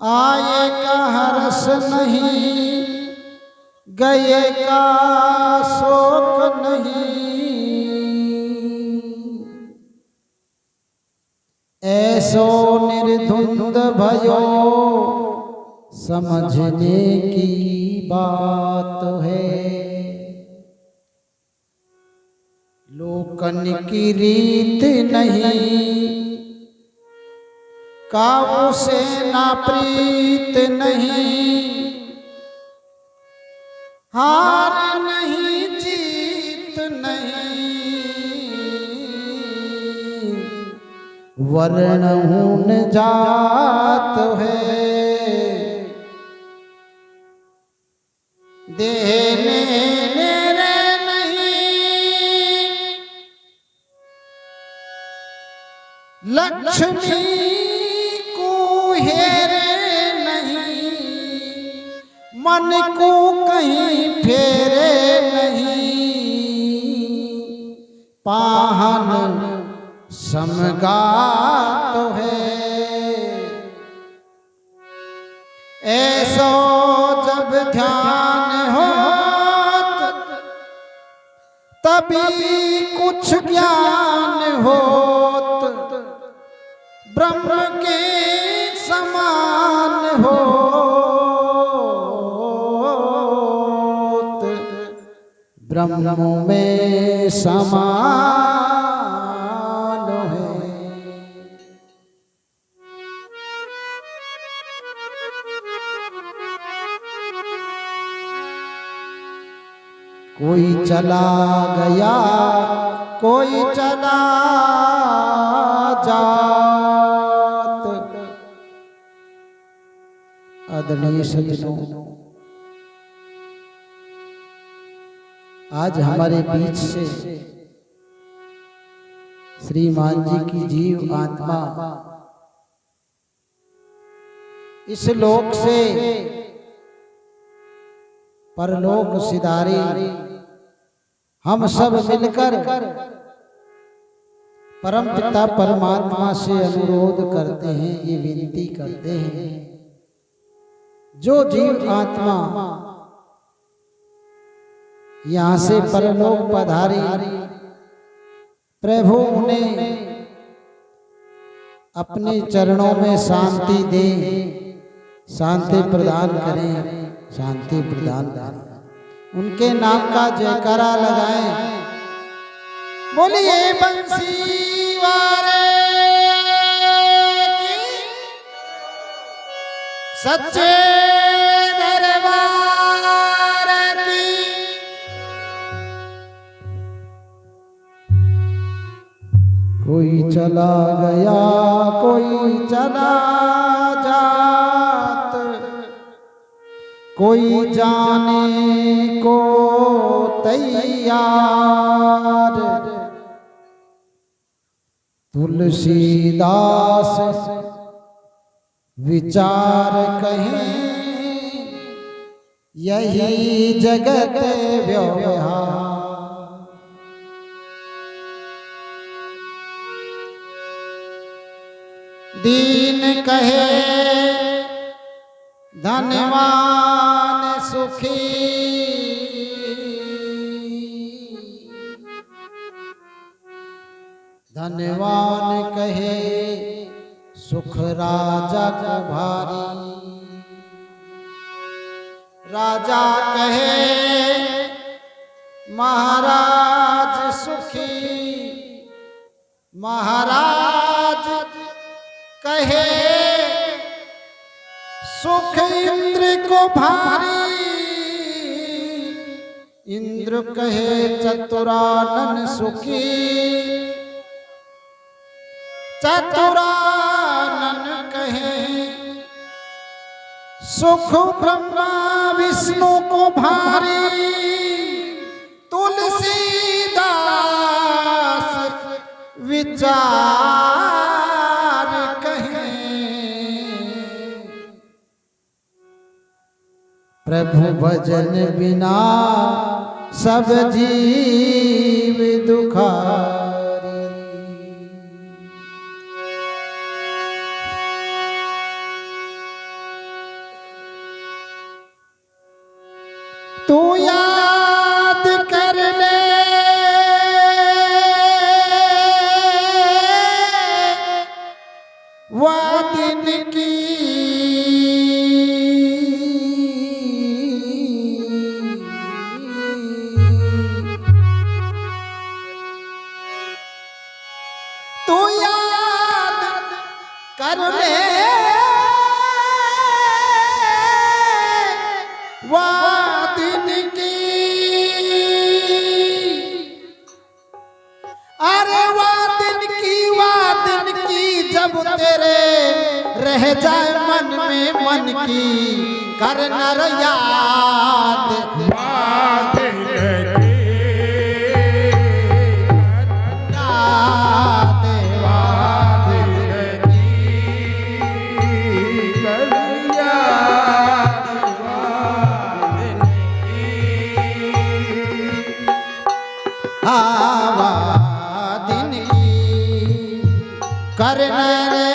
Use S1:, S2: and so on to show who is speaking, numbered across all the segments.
S1: आए का हर्ष नहीं, गए का शोक नहीं। ऐसो निर्धुंद भयो समझने की बात है। लोकन की रीत नहीं, काऊ से ना प्रीत नहीं। हार नहीं जीत नहीं, वर्ण हून जात है। देने मेरे नहीं, लक्ष्मी को हेरे नहीं। मन को कहीं फेरे नहीं, पाहन समगात है। ऐसो जब ध्यान होत, तभी कुछ ज्ञान होत। ब्रह्म के समान होत, ब्रह्म में समान है। कोई चला गया, कोई चला जात। आदरणीय सज्जनों, आज हमारे बीच से श्रीमान जी की जीव आत्मा इस लोक से परलोक सिधारी हम सब मिलकर परम पिता परमात्मा से अनुरोध करते हैं, ये विनती करते हैं। जो जीव आत्मा यहाँ से परलोक पधारी, प्रभु उन्हें अपने चरणों में शांति दे, शांति प्रदान करें, शांति प्रदान करें। उनके नाम का जयकारा लगाएं। बोलिए बंसी वारे की, सच्चे दरबार की। कोई चला गया, कोई चला जात। कोई जाने को तैयार। तुलसीदास विचार कहें, यही जगत व्यवहार। दीन कहे धनवान सुखी। धनवान कहे सुख राजा को भारी। राजा कहे महाराज सुखी। महाराज कहे सुख इंद्र को भारी। इंद्र कहे चतुरानन सुखी। चतुरानन कहे सुख ब्रह्मा विष्णु को भारी। तुलसीदास विचार प्रभु भजन बिना सब जीव दुखारी। तू याद कर ले वो दिन की तू याद कर ले वो दिन की अरे वो दिन की जब तेरे रह जाए मन में मन की कर नर याद दिन की करना रे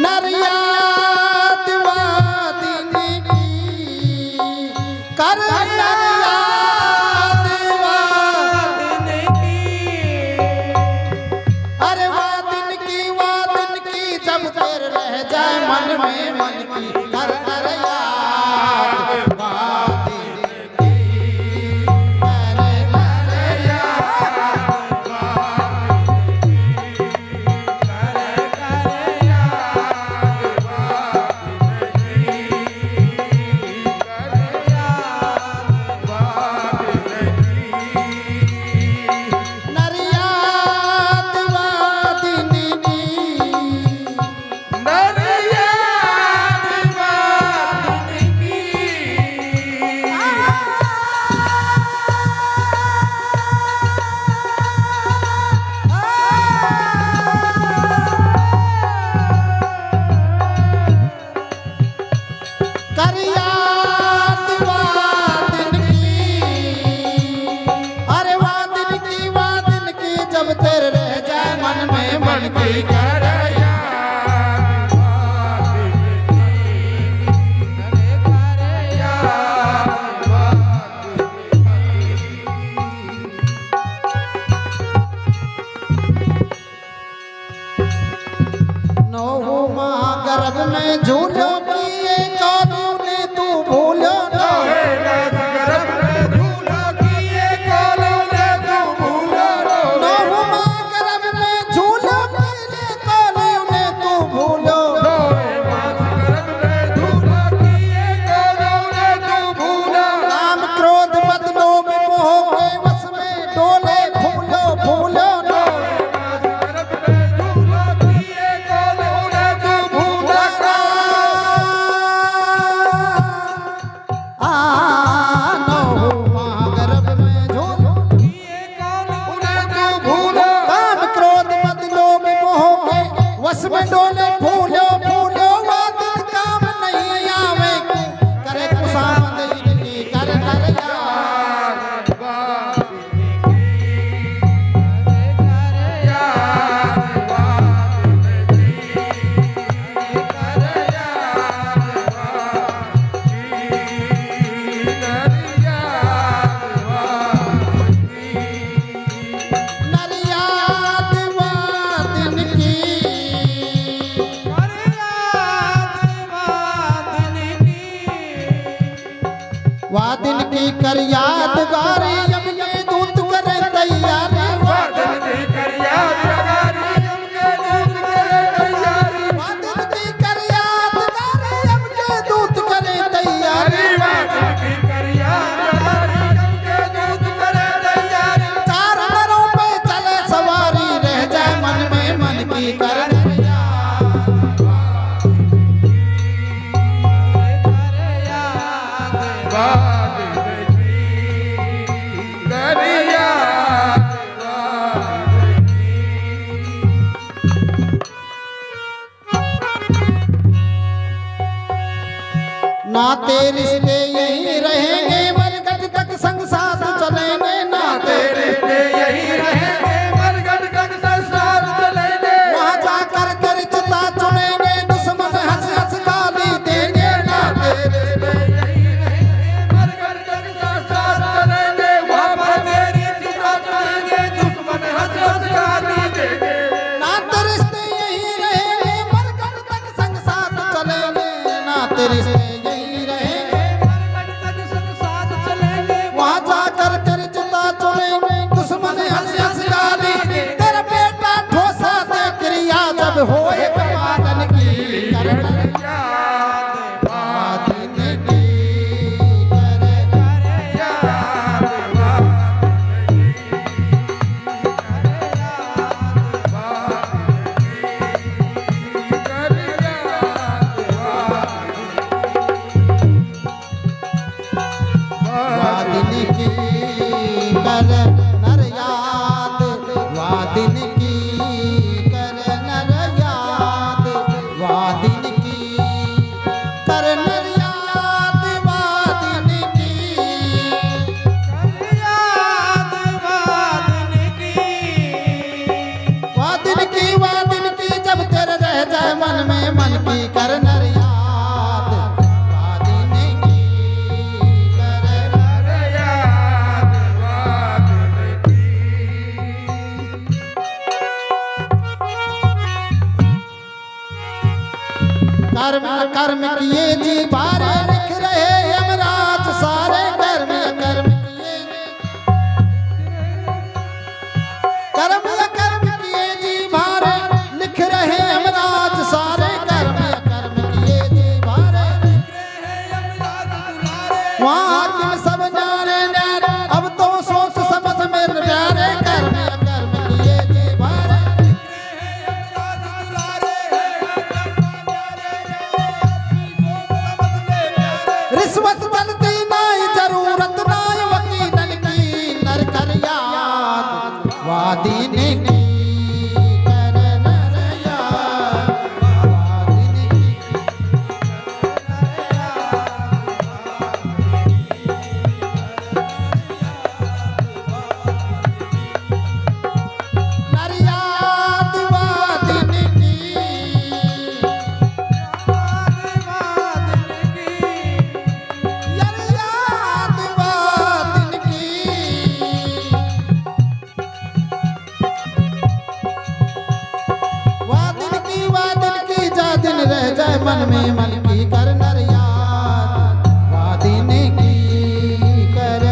S1: नरियात दिन की करना दिन की अरे वो दिन की जब तेरे रह जाए मन में मन की करना रे गर्भ में झूलो किए कौनों ने तू भूलो ना गर्भ में झूलो किए कौनों ने तू भूलो ना गर्भ में झूलो किए कौनों ने तू भूलो गर्भ में झूलो किए कौनों ने तू भूलो काम क्रोध मद लोभ मोह के वश में डोले फूलो फूलो में डोले फूलो फूलो वो दिन काम नहीं आवे करे खुशामद इनकी कर नर वा दिन की कर यादगारी अब के दूत करे तैयारी वा दिन की कर यादगारी अब के दूत करे तैयारी वा दिन की कर यादगारी अब के दूत करे तैयारी वा दिन की कर यादगारी अब के दूत करे तैयारी चार नरों पे चले सवारी रह जाए मन में मन की कर नाते रिश्ते यही रहेंगे मरगट तक संग साथ चलेंगे नाते रिश्ते यही रहेंगे मरगट तक संग साथ चलेंगे वहाँ जाकर कर चिता चुनेंगे दुश्मन हंस हंस हो एक वादन की कर नर याद वादिन की कर याद वादिन की कर नर याद वादिन की कर नर याद वादिन की कर नर याद वादिन की कर याद वादिन की वादिन की जब तेरे रह जाए मन में मन की कर नर याद वादिन की कर नर याद वादिन की कर्म कर्म किए जी बारे लिख रहे यमराज सारे कर्म कर्म किए कर्म किए जी बारे लिख रहे यमराज सारे कर्म किए जी बारे वहाँ हाकिम सब न्यारे न्यारे अब तो सोच समझ में प्यारे कर्म किए जी बारे रिश्वत चलती नाई जरूरत नाई वकीलन की नर कर याद वादिन की कर नर याद वादिन की नर याद वादिन की यार याद वादिन की वादिन की जा दिन रह जाए मन में मन की कर नर याद वादिन की कर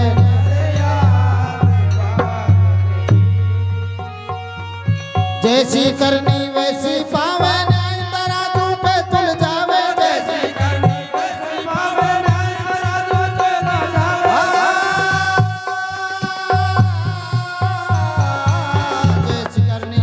S1: जैसी करनी वैसी पावे न्याय तराजू पे तुल जावे जैसी करनी वैसी पावे न्याय तराजू पे तुल जावे जैसी करनी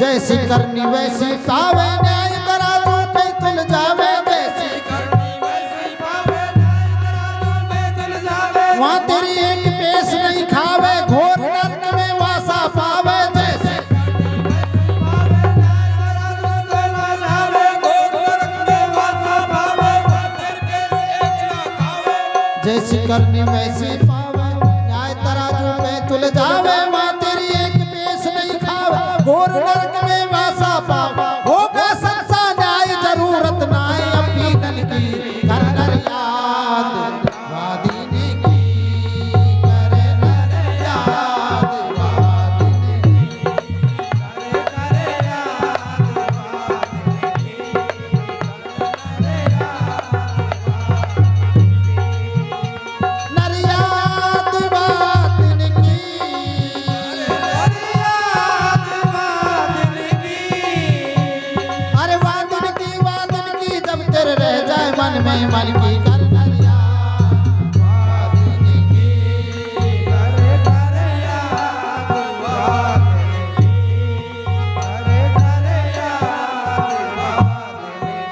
S1: जैसी करनी वैसी पावे न्याय तराजू पे तुल जावे जैसी करनी वैसी पावे न्याय तराजू पे तुल जावे वहाँ तेरी एक पेश नहीं खावे घोर नरक में वासा पावे जैसी जैसी करनी वैसी पावे न्याय तराजू पे तुल जावे वहाँ तेरी एक पेश नहीं खावे घोर नरक में वासा पावे होगा सच्चा न्याय जरूरत नाय अपीलन की कर नर याद वादिन की कर नर याद वादिन की कर याद वादिन की नर याद वादिन की अरे वादिन की जब तेरे रह जाए मन में मन की कर नर याद वादिन की कर याद वादिन की कर याद वादिन की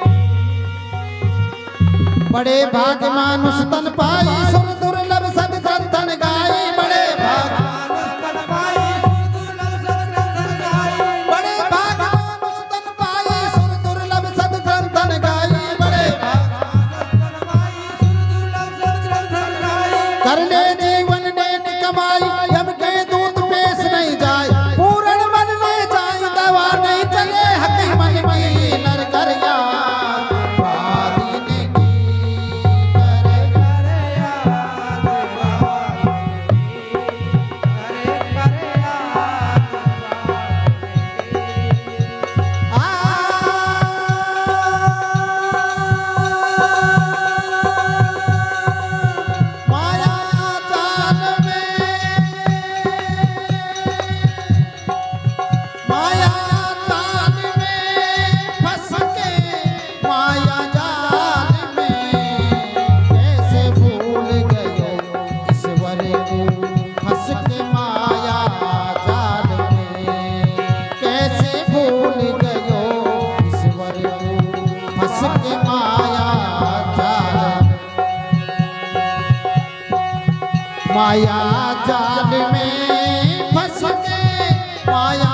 S1: बड़े भाग मानुष तन पाई सुर दुर्लभ सदग्रंथन गाई बड़े भाग मानुष तन पाई सुर दुर्लभ सदग्रंथन गाई बड़े भाग मानुष तन पाई सुर दुर्लभ सदग्रंथन गाई बड़े भाग मानुष तन पाई सुर दुर्लभ सदग्रंथन गाई कर ले जीवन नेक कमाई यम के दूत पेश नहीं जाए पूर्ण मन ले जाए दवा नहीं चले हकी मन की नर कर याद वादिन की कर याद माया जाल में फंस के माया